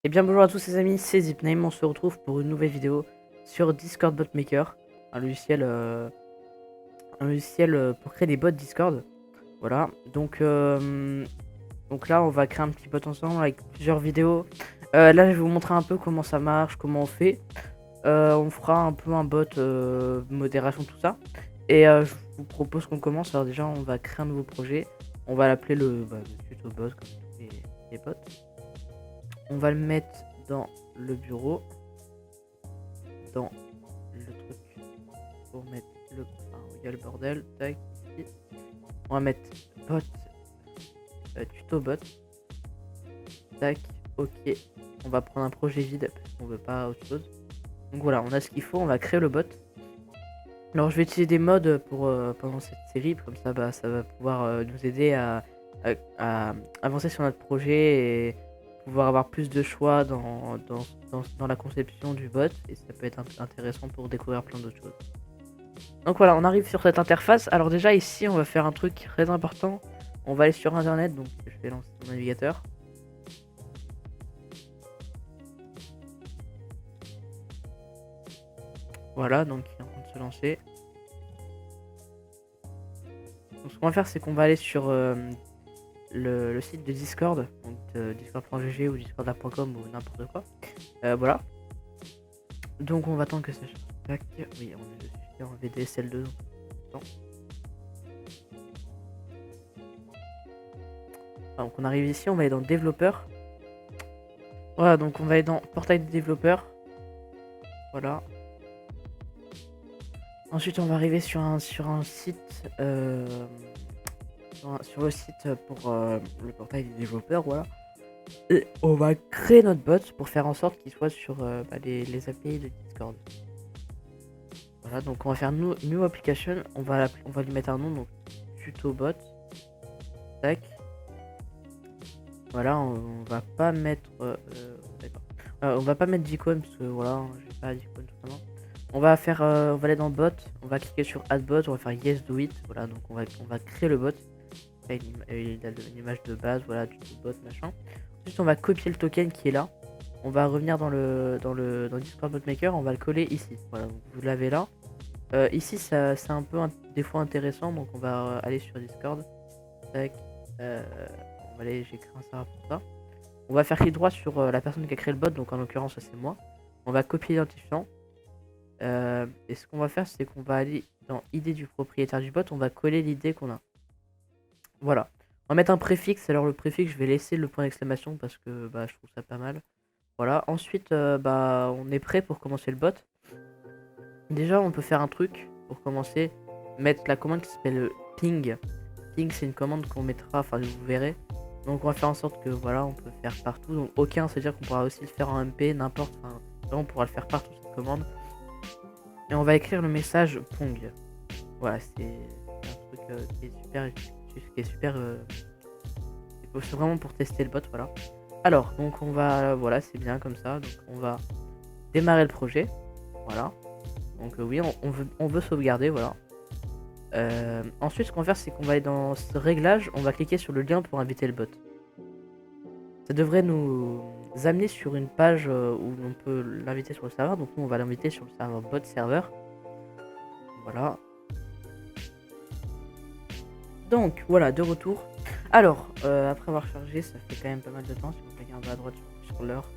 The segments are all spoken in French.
Et bien bonjour à tous les amis, c'est Zipname, on se retrouve pour une nouvelle vidéo sur Discord Bot Maker, un logiciel pour créer des bots Discord. Voilà, donc là on va créer un petit bot ensemble avec plusieurs vidéos. Là je vais vous montrer un peu comment ça marche, comment on fait. On fera un peu un bot modération, tout ça. Et je vous propose qu'on commence. Alors déjà on va créer un nouveau projet. On va l'appeler le tuto bot comme tous les bots. On va le mettre dans le bureau, dans le truc pour mettre le. Enfin, il y a le bordel, tac, ici. On va mettre bot, tuto bot, tac, ok. On va prendre un projet vide parce qu'on veut pas autre chose. Donc voilà, on a ce qu'il faut, on va créer le bot. Alors je vais utiliser des mods pour pendant cette série, comme ça bah, ça va pouvoir nous aider à avancer sur notre projet et pouvoir avoir plus de choix dans la conception du bot, et ça peut être intéressant pour découvrir plein d'autres choses. Donc voilà, on arrive sur cette interface. Alors déjà ici on va faire un truc très important, on va aller sur internet, donc je vais lancer mon navigateur. Voilà, donc il est en train de se lancer. Donc ce qu'on va faire, c'est qu'on va aller sur le site de Discord, donc discord.gg ou discord.com ou n'importe quoi. Voilà. Donc on va attendre que ça charge. Tac. Oui, on est dessus en VDSL2. Donc on arrive ici, on va aller dans développeur. Voilà, donc on va aller dans portail de développeur. Voilà. Ensuite on va arriver sur un site sur le site pour le portail des développeurs, voilà. Et on va créer notre bot pour faire en sorte qu'il soit sur les API de Discord. Voilà, donc on va faire new application, on va lui mettre un nom, donc tuto bot. Tac. Voilà, on va pas mettre on va pas mettre d'icône parce que voilà, j'ai pas d'icône tout simplement. On va aller dans bot, on va cliquer sur add bot, on va faire yes do it. Voilà, donc on va créer le bot. Là, il a une image de base, voilà, du bot machin. Ensuite on va copier le token qui est là. On va revenir dans Discord Bot Maker, on va le coller ici. Voilà, donc vous l'avez là. Ici c'est un peu des fois intéressant, donc on va aller sur Discord. Tac. On va aller, j'ai créé un serveur pour ça. On va faire clic droit sur la personne qui a créé le bot, donc en l'occurrence c'est moi. On va copier l'identifiant. Et ce qu'on va faire, c'est qu'on va aller dans ID du propriétaire du bot, on va coller l'idée qu'on a. Voilà. On va mettre un préfixe. Alors le préfixe, je vais laisser le point d'exclamation parce que bah, je trouve ça pas mal. Voilà. Ensuite, on est prêt pour commencer le bot. Déjà, on peut faire un truc pour commencer. Mettre la commande qui s'appelle ping. Ping, c'est une commande qu'on mettra, enfin vous verrez. Donc on va faire en sorte que voilà, on peut faire partout. Donc aucun, c'est-à-dire qu'on pourra aussi le faire en MP, n'importe. Enfin, on pourra le faire partout cette commande. Et on va écrire le message pong. Voilà, c'est un truc qui est super. C'est vraiment pour tester le bot, voilà. Alors, donc voilà, c'est bien comme ça. Donc on va démarrer le projet, voilà. Donc oui, on veut sauvegarder, voilà. Ensuite, ce qu'on va faire, c'est qu'on va aller dans ce réglage, on va cliquer sur le lien pour inviter le bot. Ça devrait nous amener sur une page où on peut l'inviter sur le serveur. Donc nous, on va l'inviter sur le serveur bot serveur. Voilà. Donc voilà, de retour. Alors, après avoir chargé, ça fait quand même pas mal de temps. Si vous regardez à droite sur l'heure,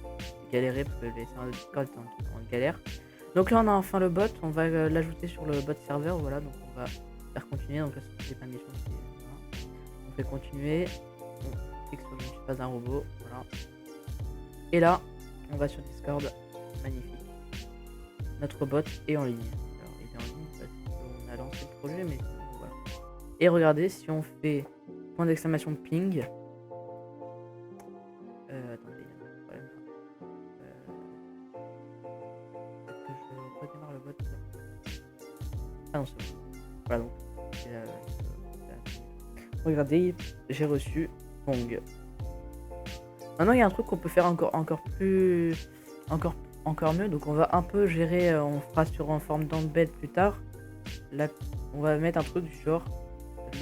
galérer parce que les serveurs de Discord étaient en galère. Donc là, on a enfin le bot. On va l'ajouter sur le bot serveur. Voilà, donc on va faire continuer. Donc là, c'est pas mission. Voilà. On fait continuer. On clique sur je ne suis pas un robot. Voilà. Et là, on va sur Discord. Magnifique. Notre bot est en ligne. Alors, il est en ligne parce qu'on a lancé le projet, mais voilà. Et regardez, si on fait point d'exclamation ping. Attendez, il y a un problème. Est-ce que je redémarre le bot? Ah non, c'est bon. Voilà donc. Regardez, j'ai reçu pong. Maintenant, il y a un truc qu'on peut faire encore mieux. Donc, on va un peu gérer. On fera sur en forme d'embed plus tard. Là, on va mettre un truc du genre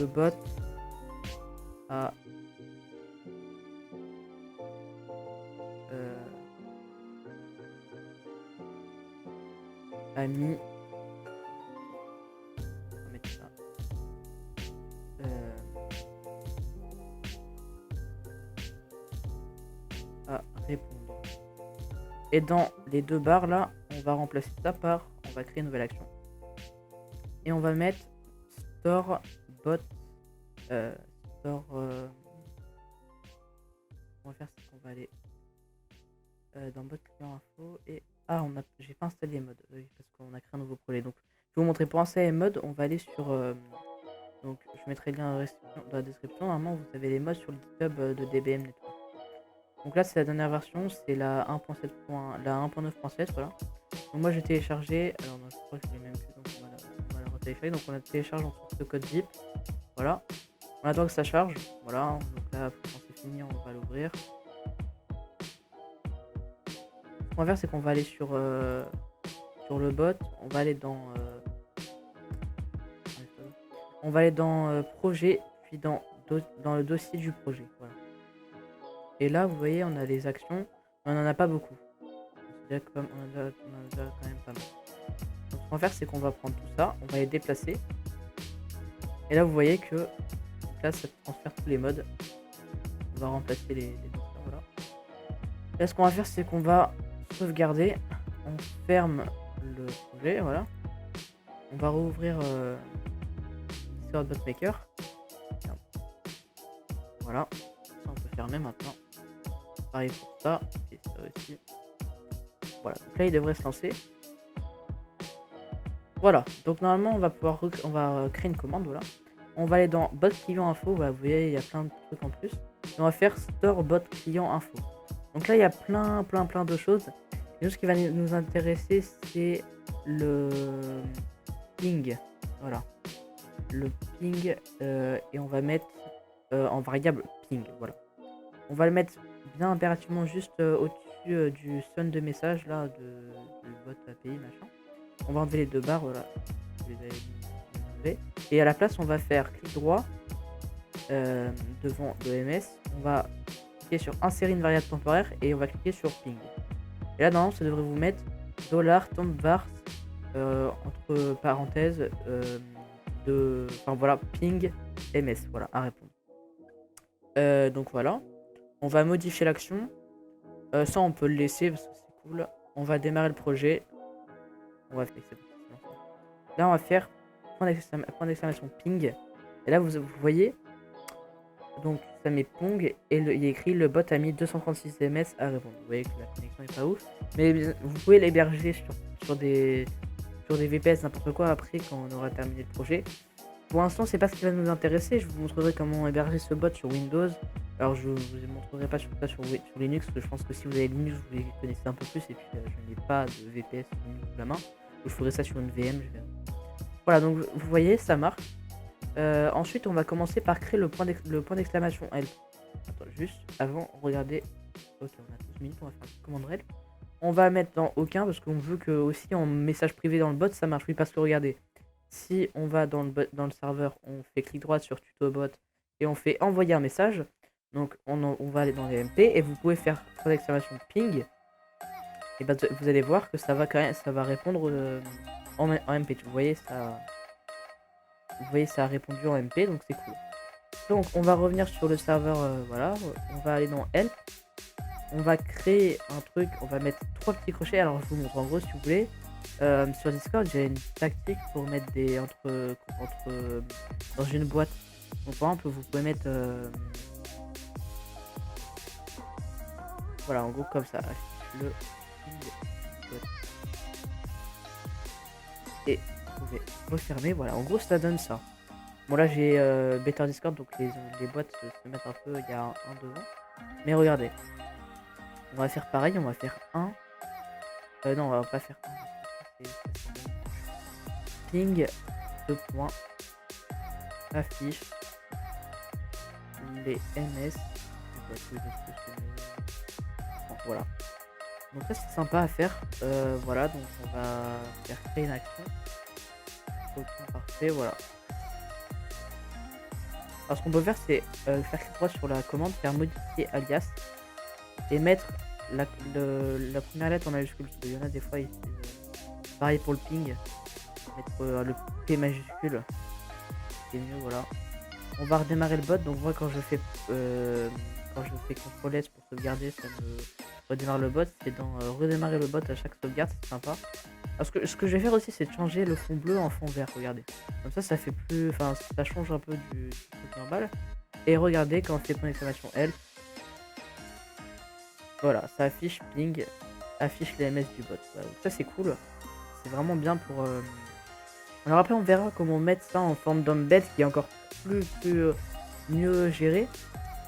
le bot a ami. On va mettre ça. À répondre. Et dans les deux barres là, on va remplacer ça par, on va créer une nouvelle action. Et on va mettre store bot. Store. On va faire c'est qu'on va aller dans bot client info et j'ai pas installé mode parce qu'on a créé un nouveau projet. Donc je vais vous montrer pour installer mode. On va aller sur donc je mettrai le lien dans la description. Normalement vous avez les modes sur le GitHub de DBM Network. Donc là c'est la dernière version, c'est la 1.7. La 1.9.7 voilà. Donc moi j'ai téléchargé, alors non, je crois que je l'ai même plus, donc on va la retélécharger. Donc on la télécharge en source de code zip. Voilà. On attend que ça charge. Voilà. Donc là quand c'est fini on va l'ouvrir. Ce qu'on va faire c'est qu'on va aller sur le bot, on va aller dans projet, puis dans le dossier du projet. Voilà. Et là, vous voyez, on a les actions, mais on n'en a pas beaucoup. C'est-à-dire qu'on en a déjà quand même pas mal. Donc, ce qu'on va faire, c'est qu'on va prendre tout ça, on va les déplacer. Et là, vous voyez que là, ça transfère tous les modes. On va remplacer les dossiers, voilà. Là, ce qu'on va faire, c'est qu'on va sauvegarder. On ferme le projet, voilà. On va rouvrir Discord Bot Maker. Voilà. Ça, on peut fermer maintenant. Pareil pour ça. Et ça aussi. Voilà. Donc là, il devrait se lancer. Voilà. Donc normalement, on va pouvoir créer une commande. Voilà. On va aller dans bot client info. Voilà, vous voyez, il y a plein de trucs en plus. Et on va faire store bot client info. Donc là, il y a plein de choses. Et nous, ce qui va nous intéresser, c'est le ping. Voilà. Le ping. Et on va mettre en variable ping. Voilà. On va le mettre bien impérativement juste au-dessus du sun de message là du bot API machin. On va enlever les deux barres, voilà. Et à la place, on va faire clic droit devant le MS. On va cliquer sur insérer une variable temporaire et on va cliquer sur ping. Et là, normalement, ça devrait vous mettre $temp_var entre parenthèses enfin voilà, ping MS, voilà, à répondre. Donc voilà. On va modifier l'action. Ça, on peut le laisser parce que c'est cool. On va démarrer le projet. On va faire là, on va faire point d'exclamation ping. Et là, vous voyez, donc ça met pong et il y a écrit le bot a mis 236 ms à répondre. Vous voyez que la connexion est pas ouf, mais vous pouvez l'héberger sur des VPS n'importe quoi après quand on aura terminé le projet. Pour l'instant, c'est pas ce qui va nous intéresser. Je vous montrerai comment héberger ce bot sur Windows. Alors, je vous montrerai pas sur Linux, parce que je pense que si vous avez Linux, vous les connaissez un peu plus. Et puis, je n'ai pas de VPS Linux sous la main. Je ferai ça sur une VM. Voilà, donc vous voyez, ça marche. Ensuite, on va commencer par créer le point d'exclamation help. Attends, juste avant, regardez. Ok, on a 12 minutes, on va faire une commande help. On va mettre dans aucun, parce qu'on veut que aussi en message privé dans le bot, ça marche. Oui, parce que regardez. Si on va dans le serveur, on fait clic droit sur tuto bot et on fait envoyer un message. Donc on va aller dans les MP et vous pouvez faire point d'exclamation ping. Et bah, vous allez voir que ça va quand même, ça va répondre en MP. Vous voyez ça a répondu en MP, donc c'est cool. Donc on va revenir sur le serveur, voilà. On va aller dans help. On va créer un truc. On va mettre 3 petits crochets. Alors je vous montre en gros si vous voulez. Sur Discord, j'ai une tactique pour mettre des dans une boîte. Donc par exemple, vous pouvez mettre voilà, en gros comme ça. Le et vous pouvez refermer. Voilà, en gros ça donne ça. Bon là j'ai Better Discord, donc les boîtes se mettent un peu, il y a un devant. Mais regardez, on va faire pareil, on va faire un. Non, on va pas faire un. Ping 2 points affiche les MS. Bon, voilà. Donc ça c'est sympa à faire. Voilà, donc on va faire créer une action. Ok, parfait, voilà. Alors ce qu'on peut faire c'est faire clic droit sur la commande, faire modifier alias et mettre la première lettre en majuscule. Il y en a des fois ici. Pareil pour le ping. Mettre le P majuscule. C'est mieux, voilà. On va redémarrer le bot. Donc moi quand je fais CTRL S pour sauvegarder, ça me redémarre le bot. C'est dans redémarrer le bot à chaque sauvegarde, c'est sympa. Parce que ce que je vais faire aussi, c'est de changer le fond bleu en fond vert, regardez. Comme ça fait plus... Enfin, ça change un peu du truc normal. Et regardez, quand on fait point d'exclamation L, voilà, ça affiche ping, affiche les MS du bot. Voilà, donc ça c'est cool. C'est vraiment bien pour... Alors après, on verra comment mettre ça en forme d'embed qui est encore mieux géré.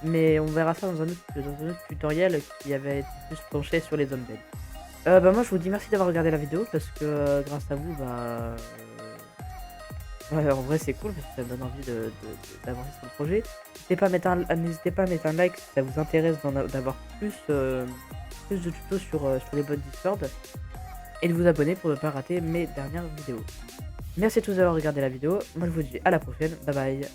Mais on verra ça dans un autre tutoriel qui avait été plus penché sur les embeds. Bah moi je vous dis merci d'avoir regardé la vidéo parce que grâce à vous ouais, en vrai c'est cool parce que ça me donne envie d'avancer sur le projet. N'hésitez pas à mettre un like si ça vous intéresse d'avoir plus de tutos sur les bots Discord et de vous abonner pour ne pas rater mes dernières vidéos. Merci à tous d'avoir regardé la vidéo, moi je vous dis à la prochaine, bye bye.